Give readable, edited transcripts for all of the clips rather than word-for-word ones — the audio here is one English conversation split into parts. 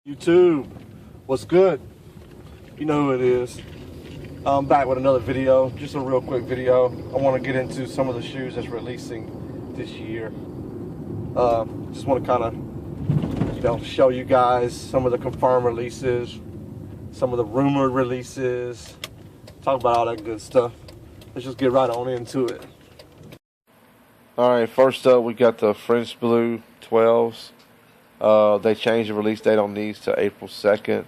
YouTube, what's good? You know who it is. I'm back with another video, just a real quick video. I want to get into some of the shoes that's releasing this year. Just want to kind of, show you guys some of the confirmed releases, some of the rumored releases, talk about all that good stuff. Let's just get right on into it. Alright, first up we got the French Blue 12s. They changed the release date on these to April 2nd.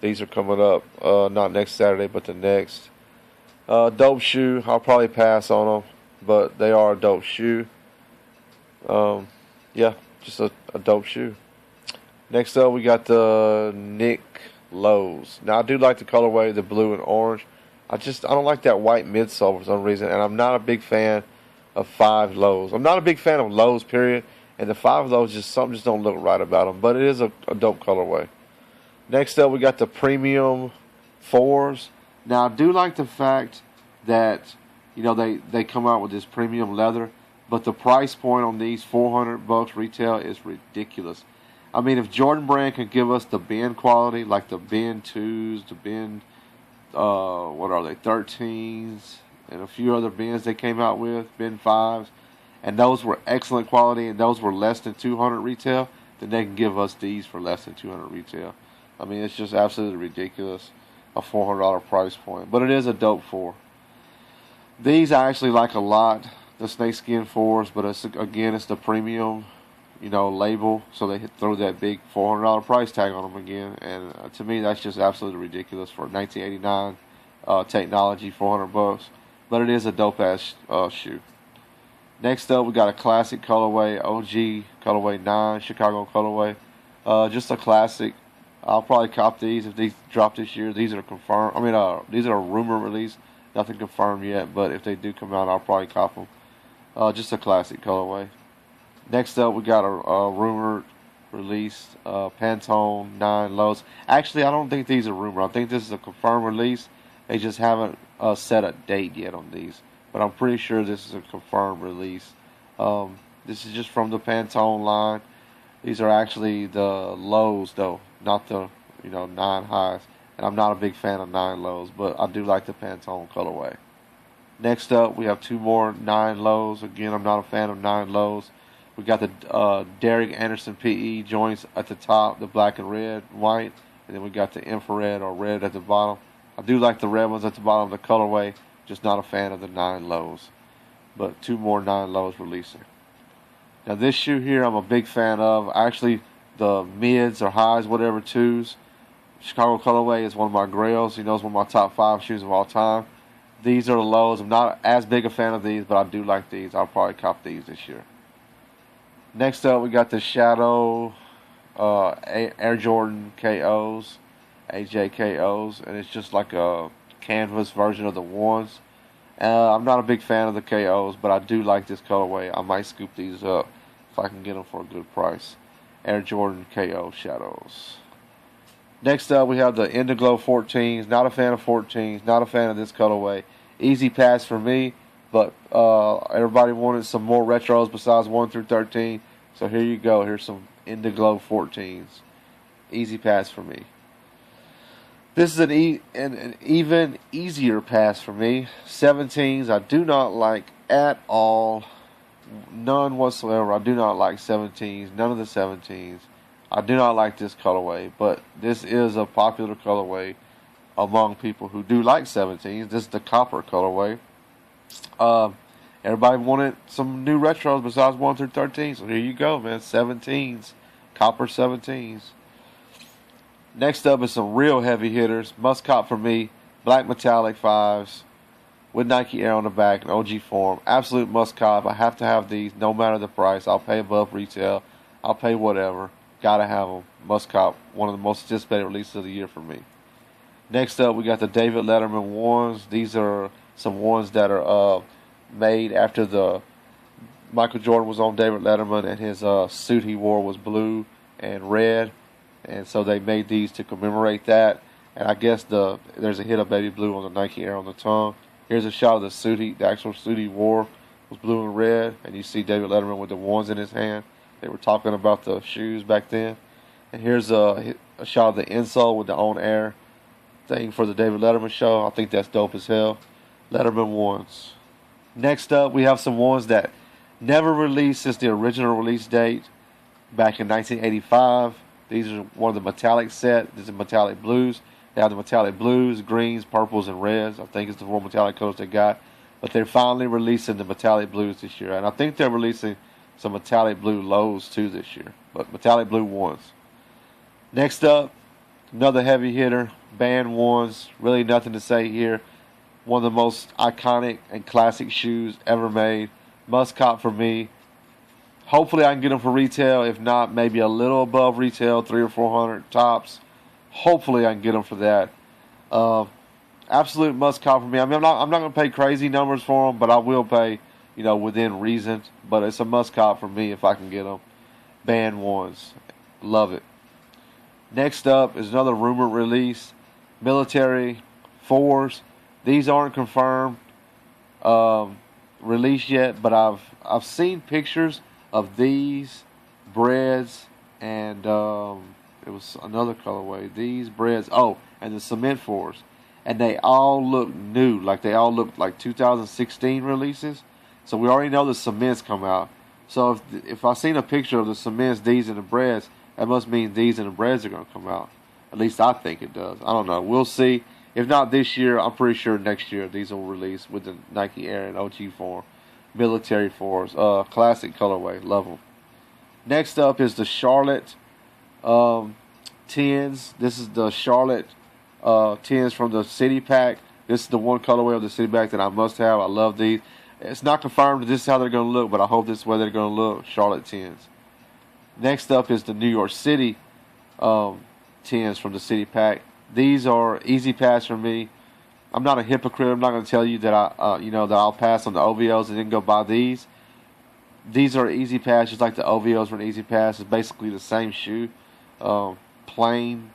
These are coming up, not next Saturday, but the next. Dope shoe. I'll probably pass on them, but they are a dope shoe. Yeah, just a dope shoe. Next up, we got the Nick Lows. Now, I do like the colorway, the blue and orange. I don't like that white midsole for some reason, and I'm not a big fan of 5 lows. I'm not a big fan of lows, period. And the 5 lows, something just don't look right about them. But it is a dope colorway. Next up, we got the premium 4s. Now, I do like the fact that, they come out with this premium leather. But the price point on these, $400 retail, is ridiculous. I mean, if Jordan Brand could give us the bend quality, like the bend 2s, the bend, 13s, and a few other bends they came out with, bend 5s, and those were excellent quality, and those were less than $200 retail, then they can give us these for less than $200 retail. I mean, it's just absolutely ridiculous, a $400 price point. But it is a dope 4. These I actually like a lot, the snakeskin 4s, but it's the premium, label, so they throw that big $400 price tag on them again, and to me that's just absolutely ridiculous for 1989 technology, $400. But it is a dope ass shoe. Next up, we got a classic colorway, OG colorway 9, Chicago colorway. Just a classic. I'll probably cop these if these drop this year. These are confirmed. These are a rumor release, nothing confirmed yet. But if they do come out, I'll probably cop them. Just a classic colorway. Next up, we got a rumored release, Pantone 9 lows. Actually, I don't think these are rumor. I think this is a confirmed release. They just haven't set a date yet on these. But I'm pretty sure this is a confirmed release. This is just from the Pantone line. These are actually the lows, though, not the 9 highs. And I'm not a big fan of 9 lows, but I do like the Pantone colorway. Next up, we have 2 more 9 lows. Again, I'm not a fan of 9 lows. We got the Derek Anderson PE joints at the top, the black and red, white, and then we got the infrared or red at the bottom. I do like the red ones at the bottom of the colorway. Just not a fan of the 9 lows. But 2 more 9 lows releasing. Now this shoe here I'm a big fan of. Actually, the mids or highs, whatever, 2s. Chicago colorway is one of my grails. It's one of my top 5 shoes of all time. These are the lows. I'm not as big a fan of these, but I do like these. I'll probably cop these this year. Next up, we got the Shadow Air Jordan KOs, AJKOs, and it's just like a canvas version of the 1s. I'm not a big fan of the KOs, but I do like this colorway. I might scoop these up if I can get them for a good price. Air Jordan KO Shadows. Next up, we have the Indiglo 14s. Not a fan of 14s. Not a fan of this colorway. Easy pass for me, but everybody wanted some more retros besides 1 through 13. So here you go. Here's some Indiglo 14s. Easy pass for me. This is an even easier pass for me. 17s I do not like at all. None whatsoever. I do not like 17s. None of the 17s. I do not like this colorway. But this is a popular colorway among people who do like 17s. This is the copper colorway. Everybody wanted some new retros besides 1 through 13. So here you go, man. 17s. Copper 17s. Next up is some real heavy hitters. Must cop for me. Black metallic 5s with Nike Air on the back and OG form. Absolute must cop. I have to have these no matter the price. I'll pay above retail. I'll pay whatever. Gotta have them. Must cop. One of the most anticipated releases of the year for me. Next up, we got the David Letterman 1s. These are some ones that are made after the Michael Jordan was on David Letterman, and his suit he wore was blue and red. And so they made these to commemorate that. And I guess there's a hit of baby blue on the Nike Air on the tongue. Here's a shot of the suit. The actual suit he wore was blue and red. And you see David Letterman with the 1s in his hand. They were talking about the shoes back then. And here's a shot of the insole with the on air thing for the David Letterman show. I think that's dope as hell. Letterman ones. Next up, we have some ones that never released since the original release date back in 1985. These are one of the metallic set. This is metallic blues. They have the metallic blues, greens, purples, and reds. I think it's the 4 metallic colors they got. But they're finally releasing the metallic blues this year. And I think they're releasing some metallic blue lows too this year. But metallic blue ones. Next up, another heavy hitter. Band ones. Really nothing to say here. One of the most iconic and classic shoes ever made. Must cop for me. Hopefully I can get them for retail. If not, maybe a little above retail, 300 or 400 tops. Hopefully I can get them for that. Absolute must cop for me. I mean, I'm not going to pay crazy numbers for them, but I will pay, within reason. But it's a must cop for me if I can get them. Band ones. Love it. Next up is another rumored release. Military 4s. These aren't confirmed released yet, but I've seen pictures of these breads and it was another colorway. These breads, and the cement 4s, and they all look new, like they all look like 2016 releases. So we already know the cements come out. So if I seen a picture of the cements, these and the breads, that must mean these and the breads are going to come out. At least I think it does. I don't know. We'll see. If not this year, I'm pretty sure next year these will release with the Nike Air and OG form. Military 4s. Classic colorway. Love them. Next up is the Charlotte 10s. This is the Charlotte 10s from the City Pack. This is the one colorway of the City Pack that I must have. I love these. It's not confirmed that this is how they're going to look, but I hope this is where they're going to look. Charlotte 10s. Next up is the New York City 10s from the City Pack. These are easy pass for me. I'm not a hypocrite. I'm not going to tell you that that I'll pass on the OVOs and then go buy these. These are easy pass, just like the OVOs were an easy pass. It's basically the same shoe, plain,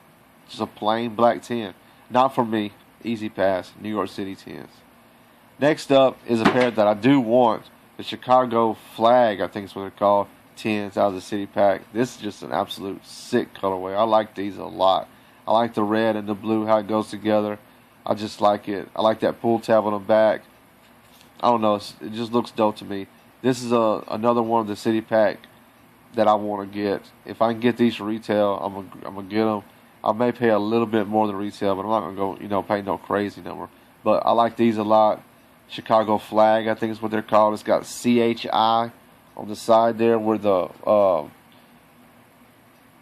just a plain black 10. Not for me. Easy pass. New York City 10s. Next up is a pair that I do want. The Chicago Flag, I think is what they're called. 10s out of the City Pack. This is just an absolute sick colorway. I like these a lot. I like the red and the blue, how it goes together. I just like it. I like that pull tab on the back. I don't know. It just looks dope to me. This is another one of the City Pack that I want to get. If I can get these for retail, I'm gonna get them. I may pay a little bit more than retail, but I'm not gonna go, pay no crazy number. But I like these a lot. Chicago Flag, I think is what they're called. It's got CHI on the side there where the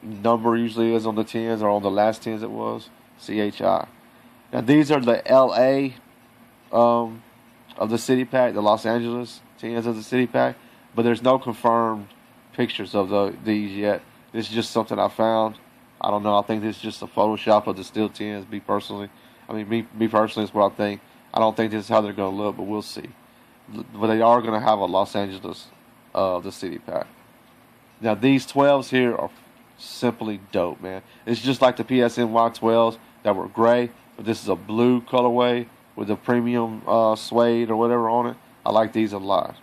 number usually is on the 10s, or on the last 10s it was. CHI. Now these are the LA of the City Pack, the Los Angeles 10s of the City Pack, but there's no confirmed pictures of these yet. This is just something I found. I don't know. I think this is just a Photoshop of the steel 10s. Me personally is what I think. I don't think this is how they're going to look, but we'll see. But they are going to have a Los Angeles the City Pack. Now these 12s here are simply dope, man. It's just like the PSNY 12s that were gray, but this is a blue colorway with a premium suede or whatever on it. I like these a lot.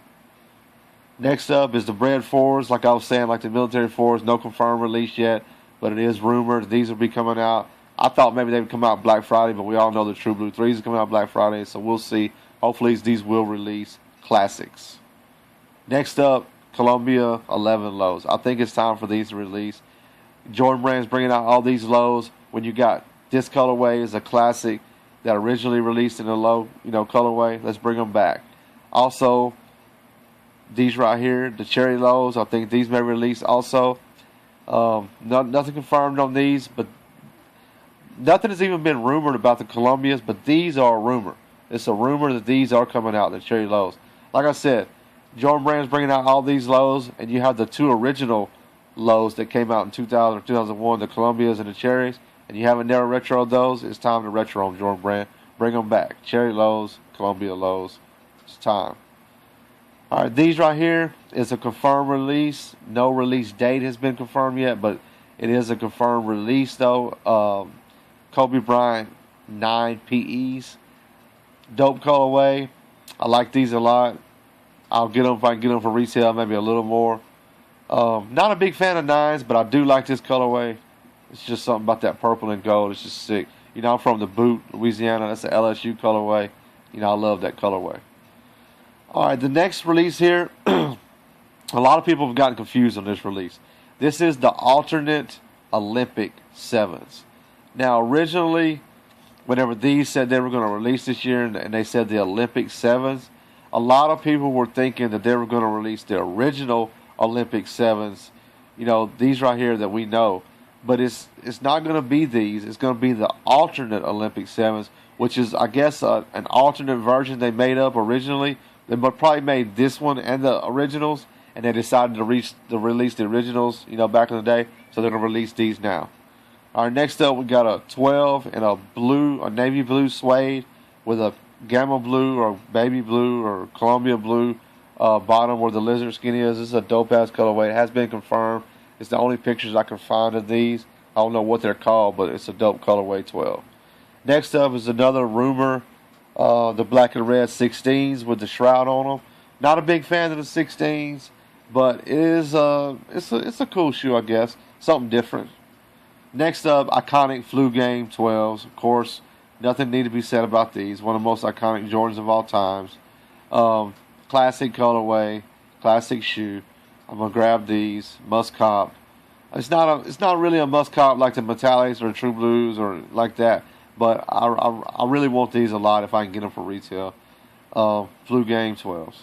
Next up is the bread 4s. Like I was saying, like the military 4s, no confirmed release yet, but it is rumored these will be coming out. I thought maybe they would come out Black Friday, but we all know the True Blue 3s are coming out Black Friday, so we'll see. Hopefully these will release classics. Next up, Columbia 11 lows. I think it's time for these to release. Jordan Brand's bringing out all these lows. When you got this colorway is a classic that originally released in a low, colorway. Let's bring them back. Also, these right here, the cherry lows, I think these may release also. Nothing confirmed on these, but nothing has even been rumored about the Columbias, but these are a rumor. It's a rumor that these are coming out, the cherry lows. Like I said, Jordan Brand's bringing out all these lows, and you have the two original lows that came out in 2000 or 2001, the Columbias and the cherries, and you haven't never retroed those. It's time to retro them, Jordan Brand. Bring them back. Cherry lows, Columbia lows. It's time. All right, these right here is a confirmed release. No release date has been confirmed yet, but it is a confirmed release, though. Kobe Bryant 9 PEs. Dope colorway. I like these a lot. I'll get them if I can get them for retail, maybe a little more. Not a big fan of 9s, but I do like this colorway. It's just something about that purple and gold. It's just sick. You know, I'm from the Boot, Louisiana. That's the LSU colorway. You know, I love that colorway. All right, the next release here, a lot of people have gotten confused on this release. This is the alternate Olympic 7s. Now, originally, whenever these said they were going to release this year and they said the Olympic 7s, a lot of people were thinking that they were going to release the original Olympic 7s, you know, these right here that we know. But it's not going to be these. It's going to be the alternate Olympic 7s, which is, I guess, an alternate version they made up originally. They probably made this one and the originals, and they decided to release the originals, you know, back in the day. So they're going to release these now. All right, next up we got a 12 and a navy blue suede with a gamma blue or baby blue or Columbia blue bottom where the lizard skin is. This is a dope ass colorway. It has been confirmed. It's the only pictures I can find of these. I don't know what they're called, but it's a dope colorway 12. Next up is another rumor, the black and red 16s with the shroud on them. Not a big fan of the 16s, but it is it's a cool shoe, I guess. Something different. Next up, iconic Flu Game 12s. Of course, nothing need to be said about these. One of the most iconic Jordans of all times. Classic colorway, classic shoe. I'm gonna grab these. Must cop. It's not really a must cop like the metallics or True Blues or like that. But I really want these a lot if I can get them for retail. Flu Game 12s.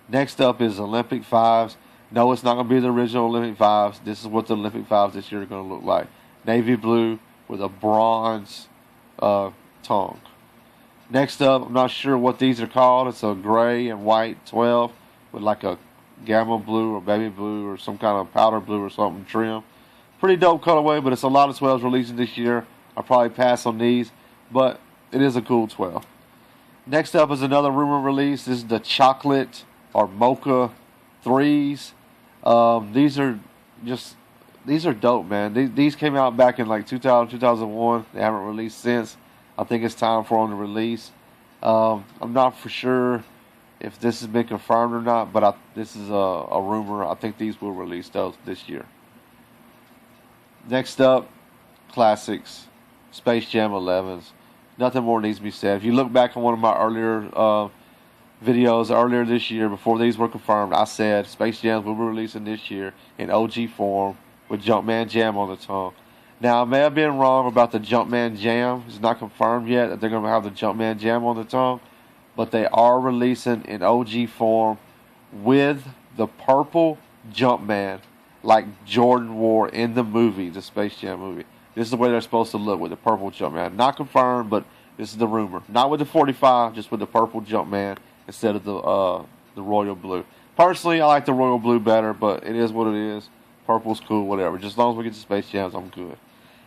Next up is Olympic 5s. No, it's not going to be the original Olympic 5s. This is what the Olympic 5s this year are going to look like. Navy blue with a bronze tongue. Next up, I'm not sure what these are called. It's a gray and white 12 with like a gamma blue or baby blue or some kind of powder blue or something trim. Pretty dope colorway, but it's a lot of 12s releasing this year. I'll probably pass on these, but it is a cool 12. Next up is another rumor release. This is the chocolate or mocha 3s. These are dope, man. These came out back in like 2000, 2001. They haven't released since. I think it's time for them to release. I'm not for sure if this has been confirmed or not, but this is a rumor. I think these will release those this year. Next up, classics, Space Jam 11s. Nothing more needs to be said. If you look back on one of my earlier videos earlier this year, before these were confirmed, I said Space Jams will be releasing this year in OG form with Jumpman Jam on the tongue. Now, I may have been wrong about the Jumpman Jam. It's not confirmed yet that they're going to have the Jumpman Jam on the tongue, but they are releasing in OG form with the purple Jumpman like Jordan wore in the movie, the Space Jam movie. This is the way they're supposed to look with the purple Jumpman. Not confirmed, but this is the rumor. Not with the 45, just with the purple Jumpman instead of the royal blue. Personally, I like the royal blue better, but it is what it is. Purple's cool, whatever. Just as long as we get the Space Jams, I'm good.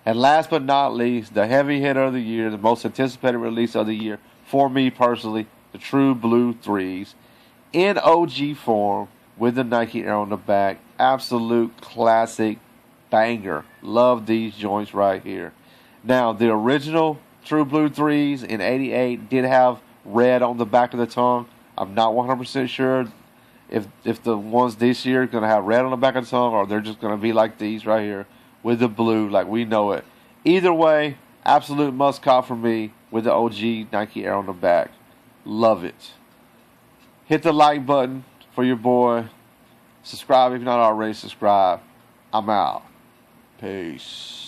And last but not least, the heavy hitter of the year, the most anticipated release of the year, for me personally, the True Blue 3s in OG form with the Nike Air on the back. Absolute classic banger. Love these joints right here. Now, the original True Blue 3s in 88 did have red on the back of the tongue. I'm not 100% sure if the ones this year are going to have red on the back of the tongue or they're just going to be like these right here with the blue like we know it. Either way, absolute must cop for me with the OG Nike Air on the back. Love it. Hit the like button for your boy. Subscribe if you're not already subscribed. I'm out. Peace.